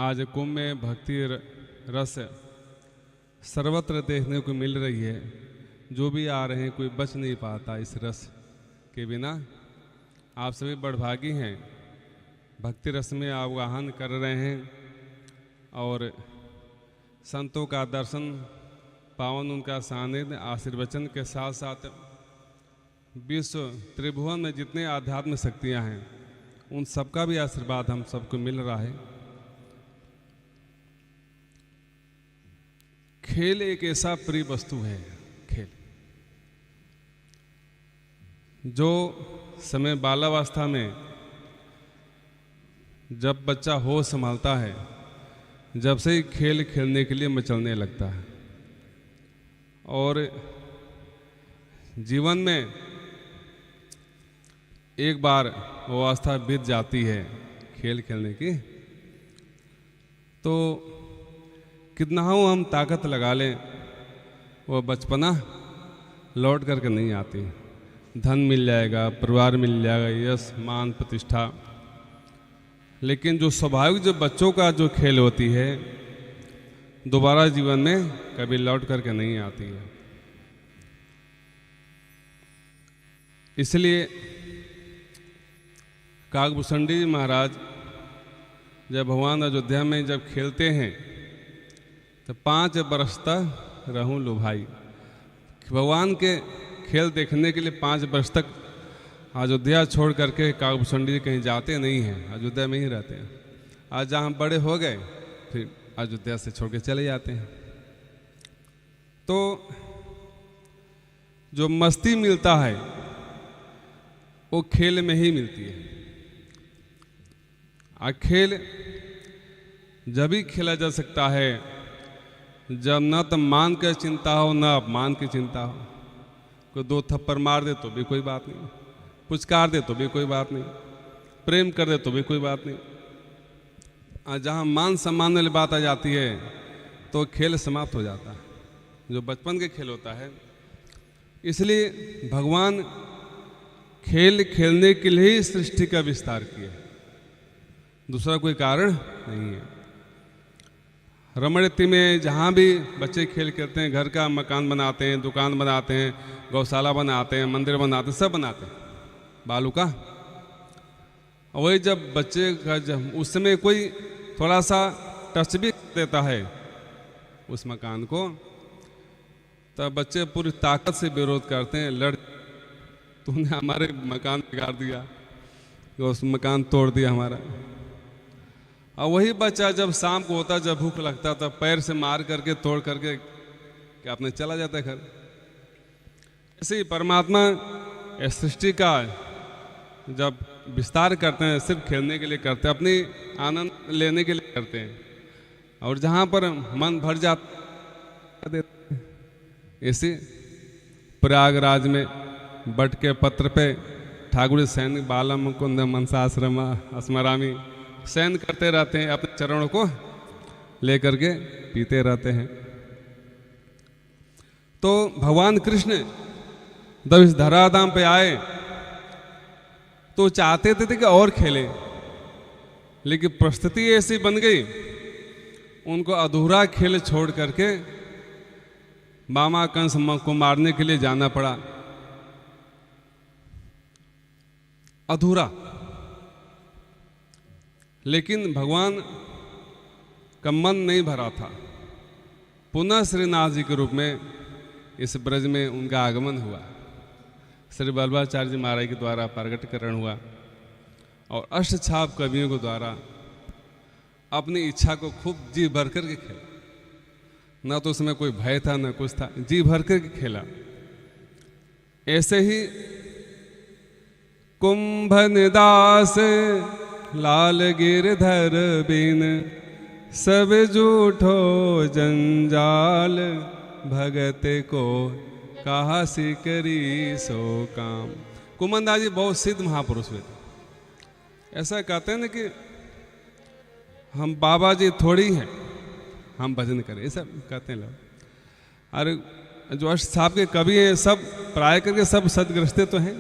आज कुंभ में भक्ति रस सर्वत्र देखने को मिल रही है। जो भी आ रहे हैं कोई बच नहीं पाता इस रस के बिना। आप सभी बड़भागी हैं, भक्ति रस में आवाहन कर रहे हैं और संतों का दर्शन, पावन उनका सानिध्य, आशीर्वचन के साथ साथ विश्व त्रिभुवन में जितने आध्यात्मिक शक्तियां हैं उन सबका भी आशीर्वाद हम सबको मिल रहा है। खेल एक ऐसा प्रिय वस्तु है, खेल जो समय बालावस्था में जब बच्चा होश संभालता है, जब से ही खेल खेलने के लिए मचलने लगता है और जीवन में एक बार वो अवस्था बीत जाती है खेल खेलने की, तो कितना हो हम ताकत लगा लें वो बचपना लौट करके नहीं आती। धन मिल जाएगा, परिवार मिल जाएगा, यश मान प्रतिष्ठा, लेकिन जो स्वाभाविक जो बच्चों का जो खेल होती है दोबारा जीवन में कभी लौट करके नहीं आती है। इसलिए काकभूषणी जी महाराज जब भगवान अयोध्या में जब खेलते हैं तो 5 वर्ष तक रहूं लो भाई। भगवान के खेल देखने के लिए 5 वर्ष तक अयोध्या छोड़ करके काकभूषणी जी कहीं जाते नहीं हैं, अयोध्या में ही रहते हैं। आज जहाँ बड़े हो गए फिर अयोध्या से छोड़ के चले जाते हैं। तो जो मस्ती मिलता है वो खेल में ही मिलती है। खेल जब ही खेला जा सकता है जब न तो मान की चिंता हो न अपमान की चिंता हो। कोई 2 थप्पड़ मार दे तो भी कोई बात नहीं, पुचकार दे तो भी कोई बात नहीं, प्रेम कर दे तो भी कोई बात नहीं। जहाँ मान सम्मान वाली बात आ जाती है तो खेल समाप्त हो जाता है, जो बचपन के खेल होता है। इसलिए भगवान खेल खेलने के लिए ही सृष्टि का विस्तार किया, दूसरा कोई कारण नहीं है। रमणीति में जहाँ भी बच्चे खेल खेलते हैं, घर का मकान बनाते हैं, दुकान बनाते हैं, गौशाला बनाते हैं, मंदिर बनाते हैं, सब बनाते हैं बालू का। वही जब बच्चे का जब उस समय कोई थोड़ा सा टच भी देता है उस मकान को, तब बच्चे पूरी ताकत से विरोध करते हैं, लड़ तूने हमारे मकान बिगाड़ दिया, उस मकान तोड़ दिया हमारा। और वही बच्चा जब शाम को होता, जब भूख लगता तब पैर से मार करके तोड़ करके क्या अपने चला जाता है घर। ऐसे ही परमात्मा इस सृष्टि का जब विस्तार करते हैं सिर्फ खेलने के लिए करते हैं, अपनी आनंद लेने के लिए करते हैं। और जहाँ पर मन भर जाता देते हैं। इसी प्रयागराज में बट के पत्र पे ठाकुर सैनिक बाला मुकुंद मनसाश्रम स्मरामी सैन करते रहते हैं, अपने चरणों को लेकर के पीते रहते हैं। तो भगवान कृष्ण जब इस धराधाम पे आए तो चाहते थे कि और खेले, लेकिन परिस्थिति ऐसी बन गई उनको अधूरा खेल छोड़ करके मामा कंस को मारने के लिए जाना पड़ा। अधूरा, लेकिन भगवान का मन नहीं भरा था। पुनः श्रीनाथ जी के रूप में इस ब्रज में उनका आगमन हुआ। श्री वल्लभाचार्य जी महाराज के द्वारा प्रकटीकरण हुआ और अष्टछाप कवियों के द्वारा अपनी इच्छा को खूब जी भर करके खेला। ना तो उसमें कोई भय था ना कुछ था, जी भर करके खेला। ऐसे ही कुंभनिदास लाल गिरधर बिन सब झूठो जंजाल भगत को कहा सिकरी सो काम। कुमनदास जी बहुत सिद्ध महापुरुष हुए थे। ऐसा कहते हैं ना कि हम बाबा जी थोड़ी हैं हम भजन करें, ऐसा कहते हैं लोग। अरे जो अष्ट साहब के कवि हैं सब प्राय करके सब सदग्रस्ते तो हैं,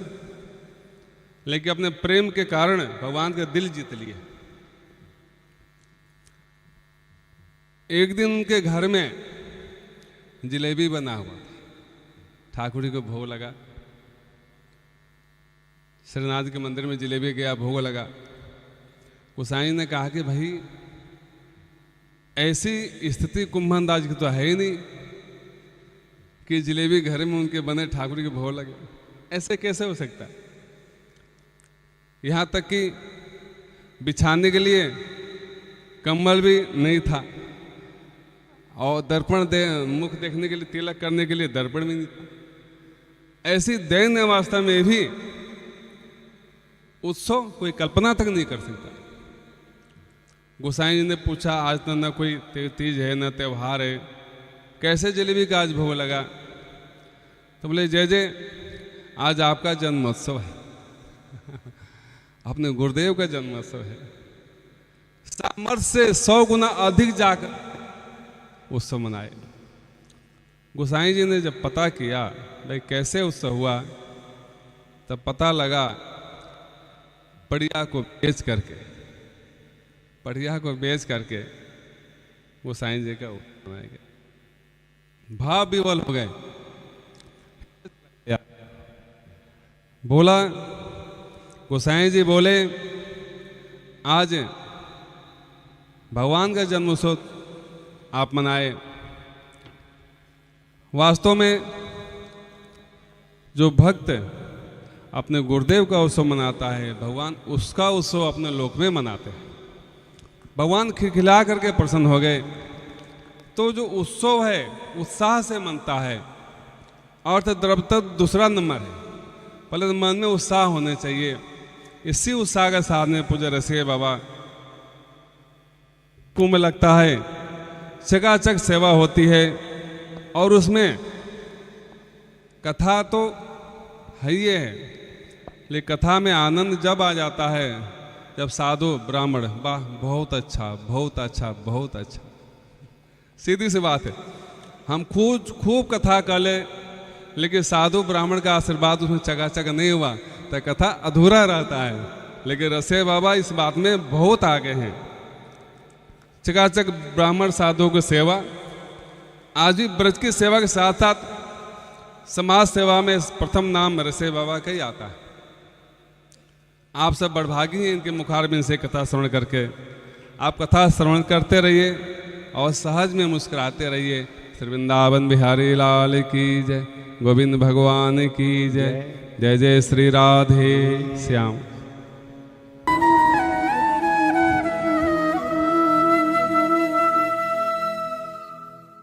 लेकिन अपने प्रेम के कारण भगवान का दिल जीत लिए। एक दिन उनके घर में जलेबी बना हुआ था, ठाकुर जी को भोग लगा। श्रीनाथ के मंदिर में जलेबी गया, भोग लगा। गोसाई ने कहा कि भाई ऐसी स्थिति कुंभनदास की तो है ही नहीं कि जलेबी घर में उनके बने ठाकुर जी के भोग लगे, ऐसे कैसे हो सकता है। यहाँ तक कि बिछाने के लिए कंबल भी नहीं था, और दर्पण मुख देखने के लिए, तिलक करने के लिए दर्पण भी नहीं था। ऐसी दयनीय अवस्था में भी उत्सव कोई कल्पना तक नहीं कर सकता। गोसाई जी ने पूछा, आज तो न कोई तीज है न त्योहार है, कैसे जलेबी का आज भोग लगा। तो बोले, जय जय, आज आपका जन्मोत्सव है, अपने गुरुदेव का जन्मोत्सव है। सामर्थ्य से 100 गुना अधिक जाकर उत्सव मनाए। गोसाई जी ने जब पता किया भाई कैसे उत्सव हुआ, तब पता लगा पड़िया को बेच करके गोसाई जी का उत्सव मनाया गया। भाव विवल हो गए। बोला, गोसाई जी बोले, आज भगवान का जन्मोत्सव आप मनाए। वास्तव में जो भक्त अपने गुरुदेव का उत्सव मनाता है, भगवान उसका उत्सव अपने लोक में मनाते हैं। भगवान खिलखिला करके प्रसन्न हो गए। तो जो उत्सव है उत्साह से मनता है, और तो द्रव्य दूसरा नंबर है, पहले तो मन में उत्साह होने चाहिए। इसी उत्साह के साथ में पूज्य रसिया बाबा कुंभ लगता है, चकाचक सेवा होती है, और उसमें कथा तो है ही है, लेकिन कथा में आनंद जब आ जाता है जब साधु ब्राह्मण, वाह बहुत अच्छा बहुत अच्छा बहुत अच्छा, सीधी सी बात है। हम खूब कथा कर ले, लेकिन साधु ब्राह्मण का आशीर्वाद उसमें चकाचक नहीं हुआ तो कथा अधूरा रहता है। लेकिन रसिया बाबा इस बात में बहुत आगे हैं। चकाचक ब्राह्मण साधुओं की सेवा, आज भी ब्रज की सेवा के साथ साथ समाज सेवा में प्रथम नाम रसिया बाबा का ही आता है। आप सब बड़भागी हैं इनके मुखारबिंद से कथा श्रवण करके। आप कथा श्रवण करते रहिए और सहज में मुस्कुराते रहिए। श्री वृंदावन बिहारी लाल की जय, गोविंद भगवान की जय। जय जय श्री राधे श्याम।